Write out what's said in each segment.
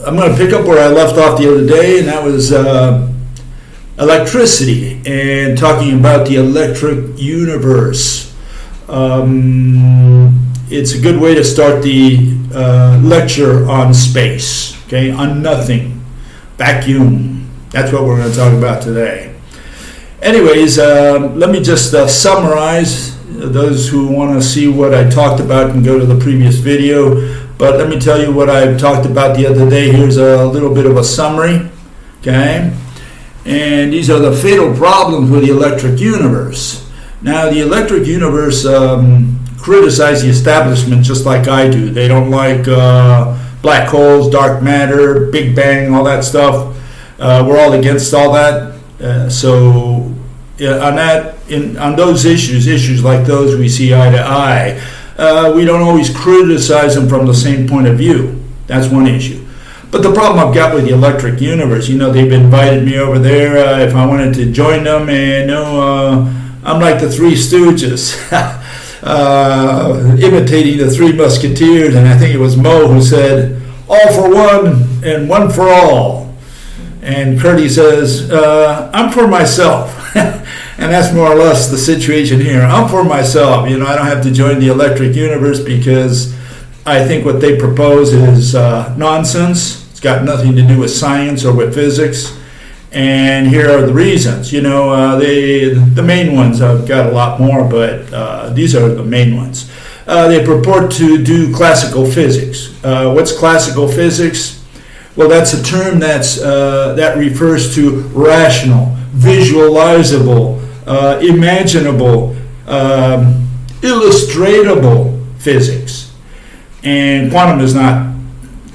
I'm going to pick up where I left off the other day, and that was electricity and talking about the electric universe. It's a good way to start the lecture on space, okay, on nothing, vacuum. That's what we're going to talk about today. Anyways, let me just summarize. Those who want to see what I talked about can go to the previous video. But let me tell you what I talked about the other day. Here's a little bit of a summary, okay? And these are the fatal problems with the electric universe. Now, the electric universe criticize the establishment just like I do. They don't like black holes, dark matter, Big Bang, all that stuff. We're all against all that. So on those issues like those, we see eye to eye. We don't always criticize them from the same point of view. That's one issue. But the problem I've got with the electric universe, they've invited me over there if I wanted to join them, and I'm like the Three Stooges, imitating the Three Musketeers, and I think it was Mo who said, "All for one and one for all." And Curdy says, "I'm for myself." And that's more or less the situation here. I'm for myself. I don't have to join the electric universe because I think what they propose is nonsense. It's got nothing to do with science or with physics. And here are the reasons. The main ones, I've got a lot more, but these are the main ones. They purport to do classical physics. What's classical physics? Well, that's a term that refers to rational, visualizable, imaginable, illustratable physics. And quantum is not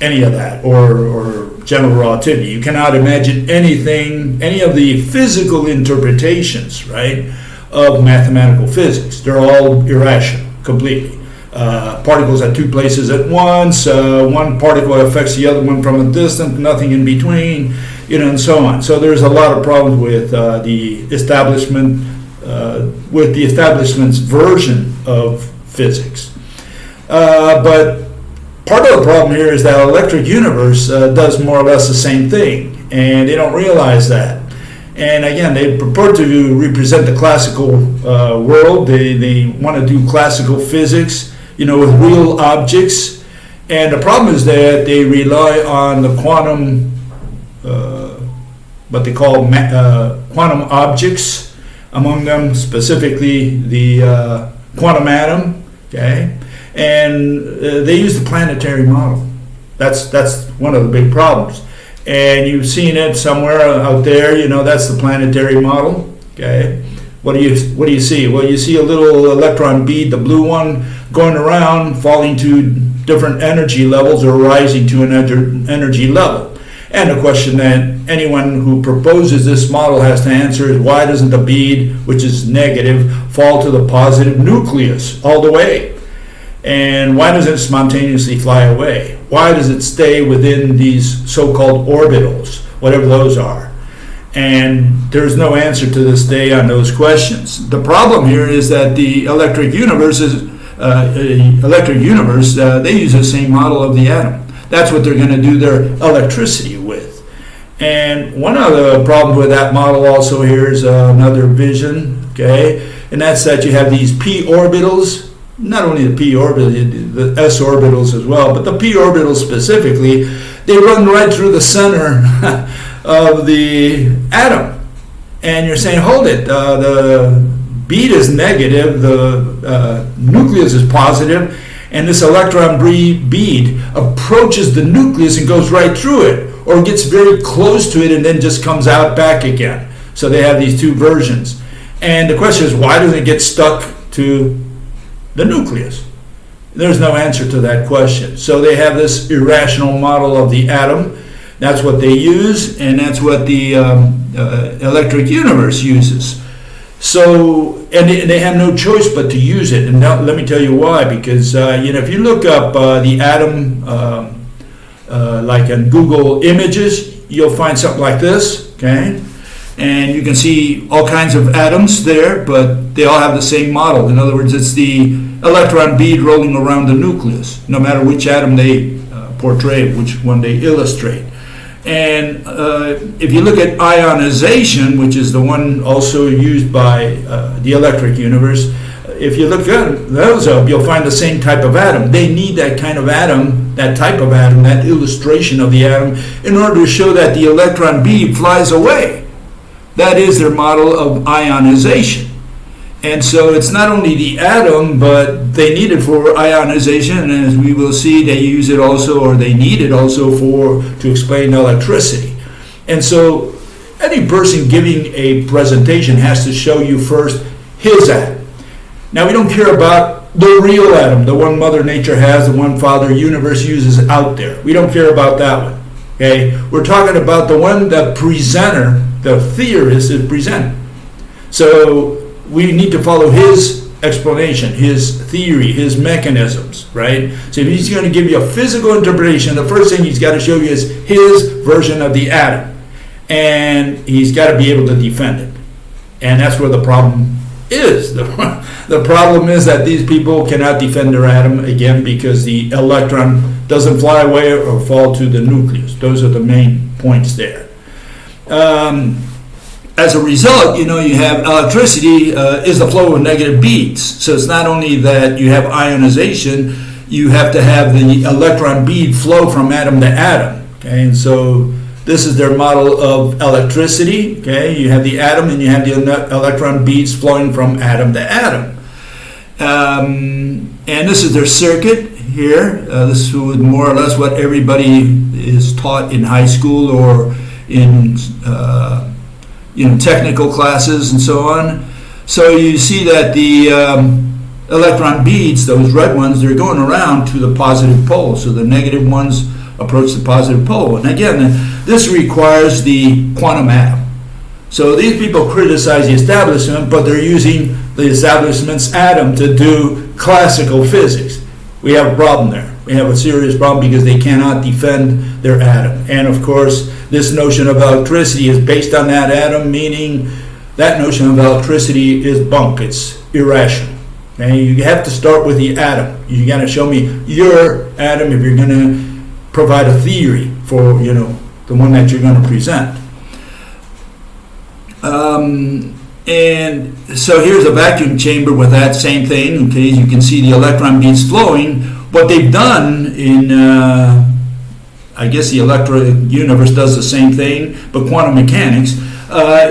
any of that, or general relativity. You cannot imagine anything, any of the physical interpretations, right, of mathematical physics. They're all irrational, completely. Particles at two places at once, one particle affects the other one from a distance, nothing in between, and so on. So there's a lot of problems with the establishment's version of physics. But part of the problem here is that electric universe does more or less the same thing, and they don't realize that. And again, they purport to represent the classical world. They want to do classical physics, with real objects. And the problem is that they rely on the quantum, what they call quantum objects, among them specifically the quantum atom, okay? And they use the planetary model. That's one of the big problems. And you've seen it somewhere out there, that's the planetary model, okay? What do you see? Well, you see a little electron bead, the blue one, going around, falling to different energy levels or rising to an energy level. And the question that anyone who proposes this model has to answer is, why doesn't the bead, which is negative, fall to the positive nucleus all the way? And why does it spontaneously fly away? Why does it stay within these so-called orbitals, whatever those are? And there's no answer to this day on those questions. The problem here is that the electric universe they use the same model of the atom. That's what they're going to do their electricity with. And one of the problems with that model also here is another vision, okay? And that's that you have these p orbitals. Not only the p orbitals, the s orbitals as well, but the p orbitals specifically, they run right through the center of the atom. And you're saying, hold it, the bead is negative, the nucleus is positive, and this electron bead approaches the nucleus and goes right through it, or gets very close to it and then just comes out back again. So they have these two versions. And the question is, why doesn't it get stuck to the nucleus? There's no answer to that question. So they have this irrational model of the atom. That's what they use, and that's what the electric universe uses. So, and they have no choice but to use it. And now, let me tell you why. Because if you look up the atom, like in Google Images, you'll find something like this. Okay, and you can see all kinds of atoms there, but they all have the same model. In other words, it's the electron bead rolling around the nucleus, no matter which atom they portray, which one they illustrate. And if you look at ionization, which is the one also used by the electric universe, if you look at those up, you'll find the same type of atom. They need that kind of atom, that type of atom, that illustration of the atom, in order to show that the electron bead flies away. That is their model of ionization. And so it's not only the atom, but they need it for ionization, and as we will see, they use it also, or they need it also to explain electricity. And so any person giving a presentation has to show you first his atom. Now, we don't care about the real atom, the one Mother Nature has, the one Father Universe uses out there. We don't care about that one. Okay? We're talking about the one the presenter, the theorist, is presenting. So we need to follow his explanation, his theory, his mechanisms, right? So if he's going to give you a physical interpretation, the first thing he's got to show you is his version of the atom. And he's got to be able to defend it. And that's where the problem is. The problem is that these people cannot defend their atom, again, because the electron doesn't fly away or fall to the nucleus. Those are the main points there. As a result, you have electricity is the flow of negative beads. So it's not only that you have ionization, you have to have the electron bead flow from atom to atom. Okay, and so this is their model of electricity. Okay, you have the atom and you have the electron beads flowing from atom to atom. And this is their circuit here. This is more or less what everybody is taught in high school or in technical classes and so on. So you see that the electron beads, those red ones, they're going around to the positive pole. So the negative ones approach the positive pole. And again, this requires the quantum atom. So these people criticize the establishment, but they're using the establishment's atom to do classical physics. We have a problem there. We have a serious problem because they cannot defend their atom. And of course, this notion of electricity is based on that atom, meaning that notion of electricity is bunk. It's irrational. Okay? You have to start with the atom. You got to show me your atom if you're going to provide a theory for the one that you're going to present. And so here's a vacuum chamber with that same thing. Okay, you can see the electron beads flowing. What they've done in, I guess the electric universe does the same thing, but quantum mechanics,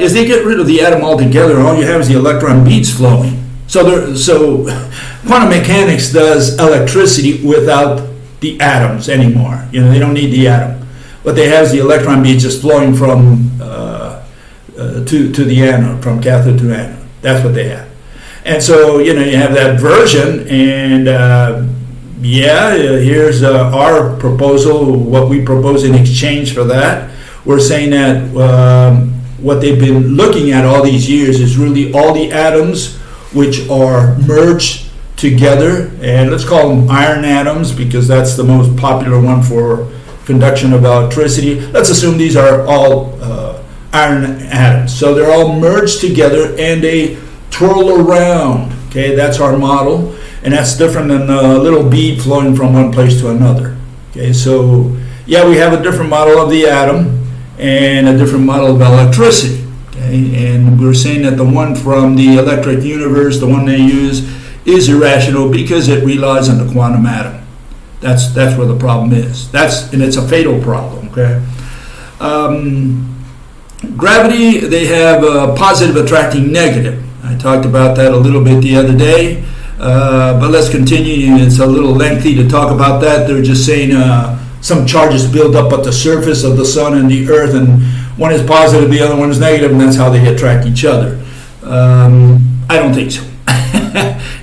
is they get rid of the atom altogether. All you have is the electron beads flowing. So quantum mechanics does electricity without the atoms anymore. They don't need the atom. What they have is the electron beads just flowing from to the anode, from cathode to anode. That's what they have. And so, you have that version, and here's our proposal, what we propose in exchange for that. We're saying that what they've been looking at all these years is really all the atoms which are merged together, and let's call them iron atoms because that's the most popular one for conduction of electricity. Let's assume these are all iron atoms. So they're all merged together and they twirl around. Okay, that's our model. And that's different than a little bead flowing from one place to another. Okay, so we have a different model of the atom and a different model of electricity. Okay, and we're saying that the one from the electric universe, the one they use, is irrational because it relies on the quantum atom. That's where the problem is. And it's a fatal problem. Okay. Gravity, they have a positive attracting negative. I talked about that a little bit the other day. But let's continue. It's a little lengthy to talk about that. They're just saying some charges build up at the surface of the sun and the earth, and one is positive, the other one is negative, and that's how they attract each other. I don't think so.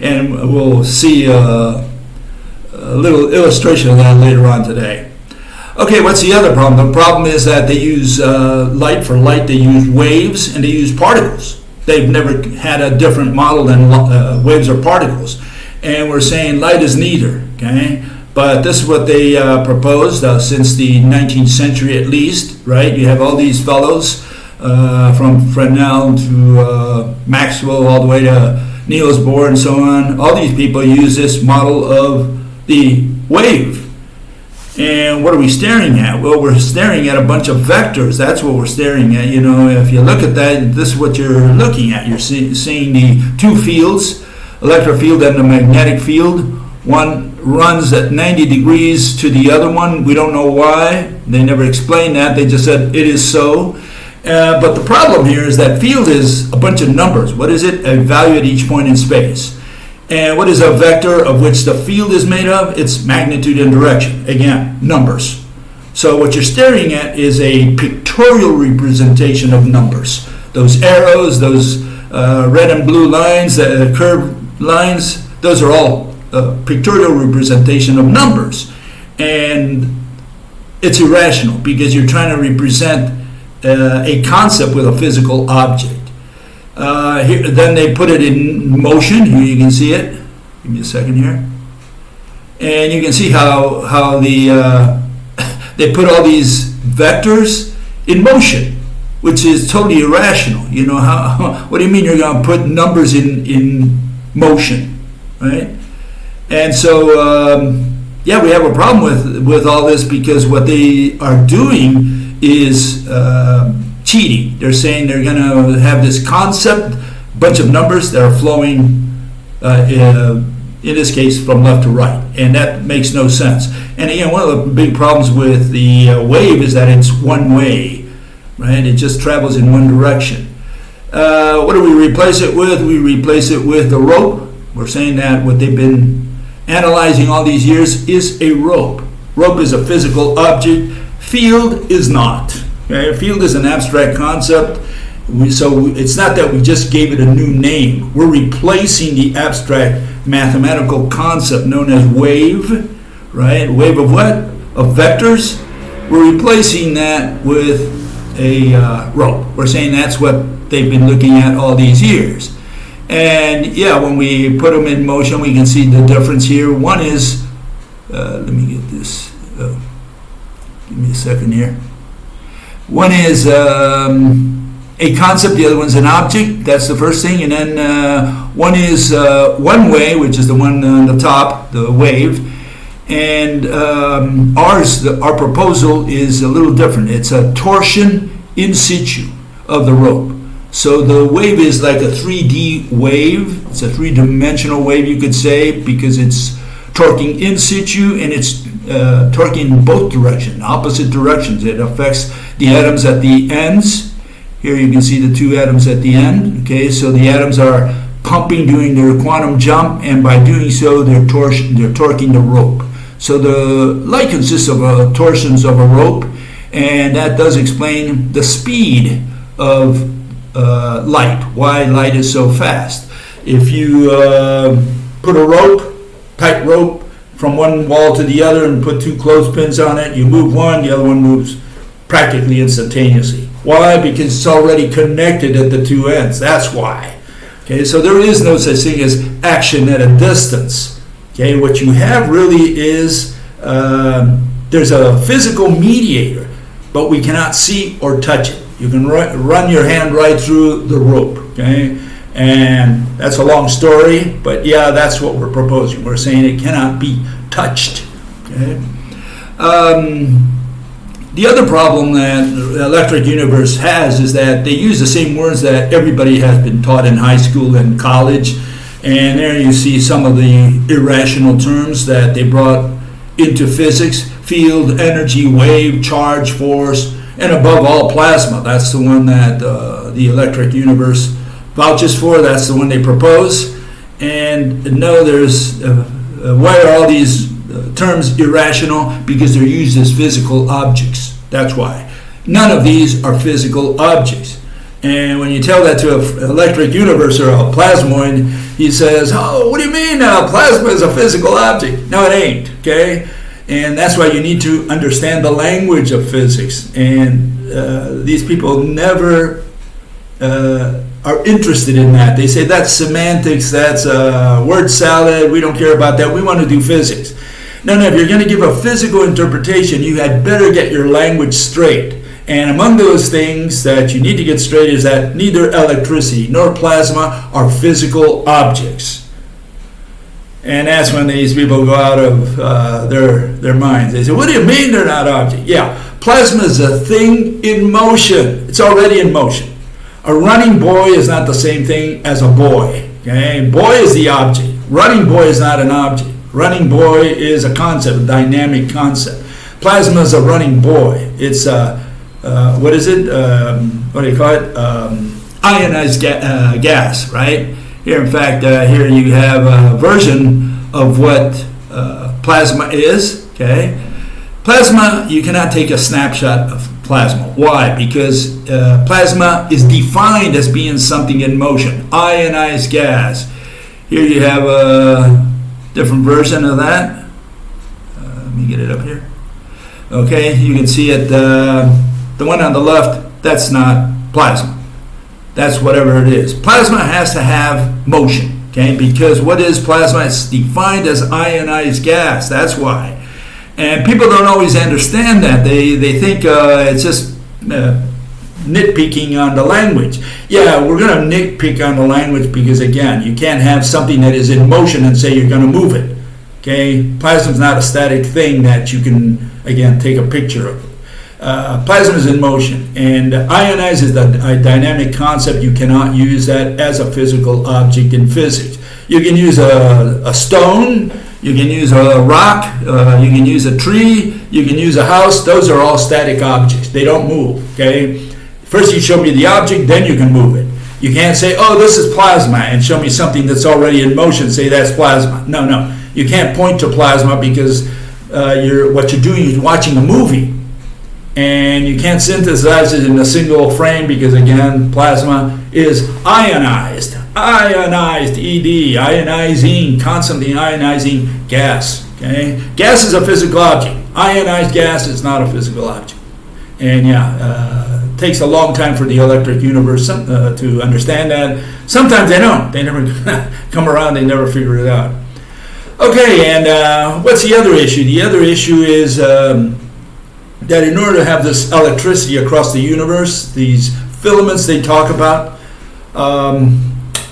And we'll see a little illustration of that later on today. Okay, what's the other problem? The problem is that they use light for light, they use waves, and they use particles. They've never had a different model than waves or particles. And we're saying light is neither, okay? But this is what they proposed since the 19th century at least, right? You have all these fellows from Fresnel to Maxwell all the way to Niels Bohr and so on. All these people use this model of the wave. And what are we staring at? Well, we're staring at a bunch of vectors. That's what we're staring at. If you look at that, this is what you're looking at. You're seeing the two fields, electric field and the magnetic field. One runs at 90 degrees to the other one. We don't know why. They never explained that. They just said it is so. But the problem here is that field is a bunch of numbers. What is it? A value at each point in space. And what is a vector of which the field is made of? It's magnitude and direction. Again, numbers. So what you're staring at is a pictorial representation of numbers. Those arrows, those red and blue lines, curved lines, those are all pictorial representation of numbers. And it's irrational because you're trying to represent a concept with a physical object. Then they put it in motion. Here you can see it. Give me a second here. And you can see how they put all these vectors in motion, which is totally irrational. What do you mean you're going to put numbers in motion, right? And so, we have a problem with all this because what they are doing is cheating. They're saying they're going to have this concept, bunch of numbers that are flowing, in this case, from left to right, and that makes no sense. And again, one of the big problems with the wave is that it's one way, right? It just travels in one direction. What do we replace it with? We replace it with the rope. We're saying that what they've been analyzing all these years is a rope. Rope is a physical object. Field is not. Okay? Field is an abstract concept. So it's not that we just gave it a new name. We're replacing the abstract mathematical concept known as wave, right? Wave of what? Of vectors. We're replacing that with a rope. We're saying that's what they've been looking at all these years. And when we put them in motion, we can see the difference here. One is, let me get this. Give me a second here. One is a concept, the other one's an object. That's the first thing. And then one is one way, which is the one on the top, the wave. And our proposal is a little different. It's a torsion in situ of the rope. So the wave is like a 3D wave. It's a three-dimensional wave, you could say, because it's torquing in situ and it's torquing in both directions, opposite directions. It affects the atoms at the ends. Here you can see the two atoms at the end. Okay, so the atoms are pumping, doing their quantum jump, and by doing so, they're torquing the rope. So the light consists of torsions of a rope, and that does explain the speed of light, why light is so fast. If you put a rope, tight rope, from one wall to the other and put two clothespins on it, you move one, the other one moves practically instantaneously. Why? Because it's already connected at the two ends. That's why. Okay, so there is no such thing as action at a distance. Okay, what you have really is there's a physical mediator, but we cannot see or touch it. You can run your hand right through the rope, okay? And that's a long story, but that's what we're proposing. We're saying it cannot be touched, okay? The other problem that the electric universe has is that they use the same words that everybody has been taught in high school and college, and there you see some of the irrational terms that they brought into physics: field, energy, wave, charge, force, and above all, plasma. That's the one that the electric universe vouches for. That's the one they propose. And no, why are all these terms irrational? Because they're used as physical objects. That's why. None of these are physical objects. And when you tell that to an electric universe or a plasmoid, he says, "Oh, what do you mean plasma is a physical object?" No, it ain't, okay? And that's why you need to understand the language of physics. And these people never are interested in that. They say that's semantics, that's word salad, we don't care about that, we want to do physics. No, if you're going to give a physical interpretation, you had better get your language straight. And among those things that you need to get straight is that neither electricity nor plasma are physical objects. And that's when these people go out of their minds. They say, what do you mean they're not objects? Yeah, plasma is a thing in motion. It's already in motion. A running boy is not the same thing as a boy. Okay? Boy is the object. Running boy is not an object. Running boy is a concept, a dynamic concept. Plasma is a running boy. It's what is it? What do you call it? Ionized gas, right? Here, in fact, here you have a version of what plasma is. Okay, plasma. You cannot take a snapshot of plasma. Why? Because plasma is defined as being something in motion. Ionized gas. Here you have a different version of that. Let me get it up here. Okay, you can see it. The one on the left, that's not plasma. That's whatever it is. Plasma has to have motion, okay? Because what is plasma? It's defined as ionized gas. That's why. And people don't always understand that. They think it's just nitpicking on the language. Yeah, we're going to nitpick on the language because, again, you can't have something that is in motion and say you're going to move it. Okay? Plasma is not a static thing that you can, again, take a picture of. Plasma is in motion, and ionized is a dynamic concept. You cannot use that as a physical object in physics. You can use a stone, you can use a rock, you can use a tree, you can use a house. Those are all static objects. They don't move, okay? First you show me the object, then you can move it. You can't say, oh, this is plasma, and show me something that's already in motion, say that's plasma. No. You can't point to plasma because what you're doing is watching a movie. And you can't synthesize it in a single frame because, again, plasma is ionized, ED, ionizing, constantly ionizing gas. Okay, gas is a physical object. Ionized gas is not a physical object. And it takes a long time for the electric universe to understand that. Sometimes they don't. They never come around. They never figure it out. Okay, and what's the other issue? The other issue is that in order to have this electricity across the universe, these filaments they talk about,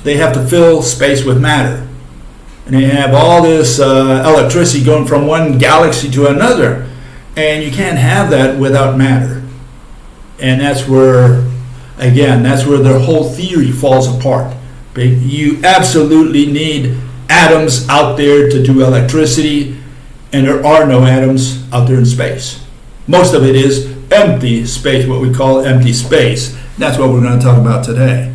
they have to fill space with matter. And they have all this electricity going from one galaxy to another. And you can't have that without matter. And that's where, again, that's where the whole theory falls apart. You absolutely need atoms out there to do electricity, and there are no atoms out there in space. Most of it is empty space, what we call empty space. That's what we're going to talk about today.